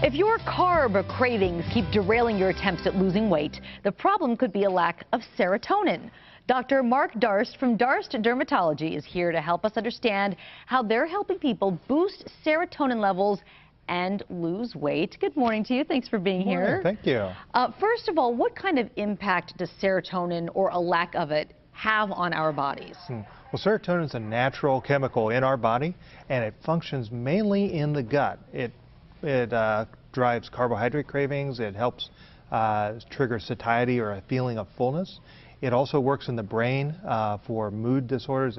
If your carb cravings keep derailing your attempts at losing weight, the problem could be a lack of serotonin. Dr. Marc Darst from Darst Dermatology is here to help us understand how they're helping people boost serotonin levels and lose weight. Good morning to you. Thanks for being here. Thank you. First of all, what kind of impact does serotonin or a lack of it have on our bodies? Well, serotonin is a natural chemical in our body, and it functions mainly in the gut. It drives carbohydrate cravings. It helps trigger satiety or a feeling of fullness. It also works in the brain for mood disorders.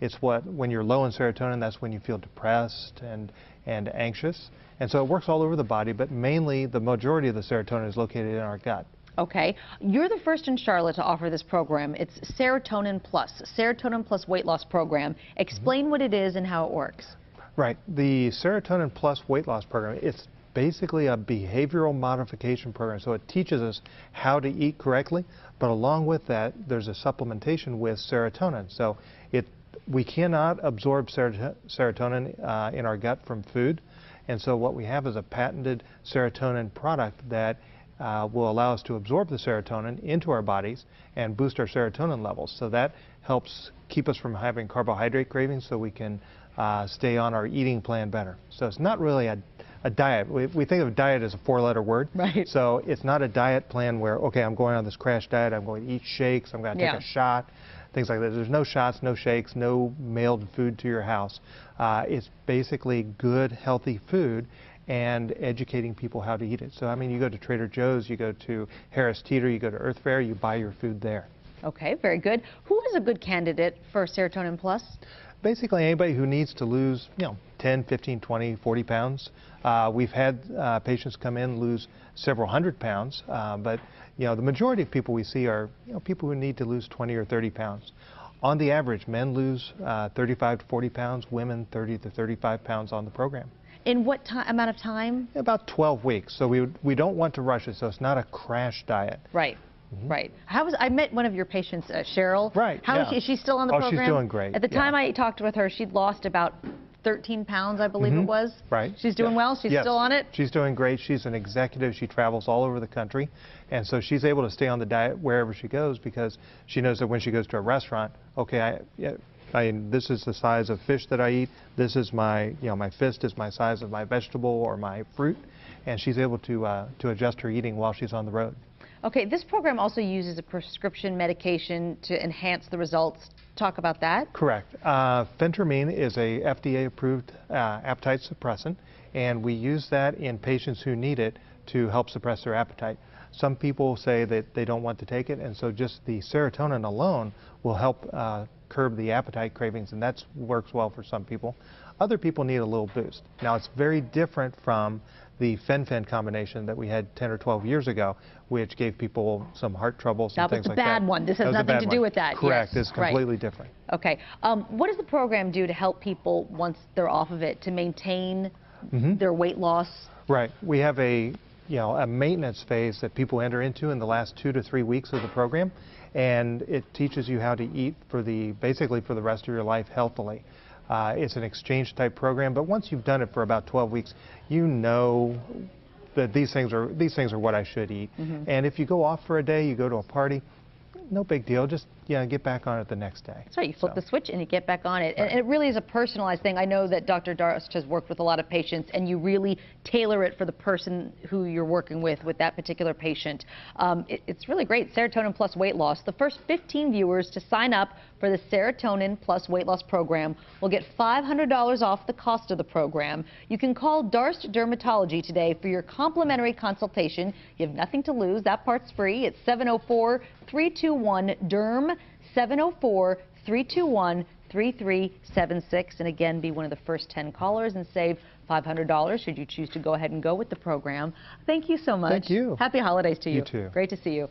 It's when you're low in serotonin, that's when you feel depressed and anxious. And so it works all over the body, but mainly the majority of the serotonin is located in our gut. Okay. You're the first in Charlotte to offer this program. It's Seratonin Plus, Seratonin Plus weight loss program. Explain what it is and how it works. Right. The Seratonin Plus weight loss program, it's basically a behavioral modification program. So it teaches us how to eat correctly, but along with that, there's a supplementation with serotonin. So we cannot absorb serotonin in our gut from food. And so what we have is a patented serotonin product that will allow us to absorb the serotonin into our bodies and boost our serotonin levels. So that helps keep us from having carbohydrate cravings so we can stay on our eating plan better. So it's not really a diet. We think of diet as a four-letter word. Right. So it's not a diet plan where, okay, I'm going on this crash diet, I'm going to eat shakes, I'm going to take a shot, things like that. There's no shots, no shakes, no mailed food to your house. It's basically good, healthy food and educating people how to eat it. So, I mean, you go to Trader Joe's, you go to Harris Teeter, you go to Earth Fare, you buy your food there. Okay, very good. Who is a good candidate for Serotonin Plus? Basically anybody who needs to lose, 10, 15, 20, 40 pounds. We've had patients come in lose several hundred pounds, but the majority of people we see are people who need to lose 20 or 30 pounds. On the average, men lose 35 to 40 pounds, women 30 to 35 pounds on the program. In what amount of time? About 12 weeks. So we don't want to rush it, so it's not a crash diet. Right. Right. I met one of your patients, Cheryl. Right. Is she still on the program? Oh, she's doing great. At the time I talked with her, she'd lost about 13 pounds, I believe it was. Right. She's doing well? She's still on it? She's doing great. She's an executive. She travels all over the country. And so she's able to stay on the diet wherever she goes because she knows that when she goes to a restaurant, okay, this is the size of fish that I eat. This is my fist is my size of my vegetable or my fruit. And she's able to adjust her eating while she's on the road. Okay, this program also uses a prescription medication to enhance the results. Talk about that. Correct. Phentermine is a FDA-approved appetite suppressant, and we use that in patients who need it to help suppress their appetite. Some people say that they don't want to take it, and so just the serotonin alone will help curb the appetite cravings, and that works well for some people. Other people need a little boost. Now, it's very different from the fen-phen combination that we had 10 or 12 years ago, which gave people some heart trouble, some things like that. That was the bad one. This has nothing to do with that. Correct. Yes. It's completely different. Okay. What does the program do to help people once they're off of it to maintain their weight loss? Right. We have a maintenance phase that people enter into in the last 2 to 3 weeks of the program, and it teaches you how to eat basically for the rest of your life healthily. It's an exchange type program, but once you've done it for about 12 weeks, you know that these things are what I should eat. And if you go off for a day, you go to a party, no big deal. Just get back on it the next day. That's right. You flip the switch and you get back on it. Right. And it really is a personalized thing. I know that Dr. Darst has worked with a lot of patients, and you really tailor it for the person who you're working with that particular patient. It's really great. Serotonin Plus weight loss. The first 15 viewers to sign up for the Serotonin Plus weight loss program will get $500 off the cost of the program. You can call Darst Dermatology today for your complimentary consultation. You have nothing to lose. That part's free. It's 704-321-DERM. 704-321-3376, and again, be one of the first 10 callers and save $500 should you choose to go ahead and go with the program. Thank you so much. Thank you. Happy holidays to you. You too. Great to see you.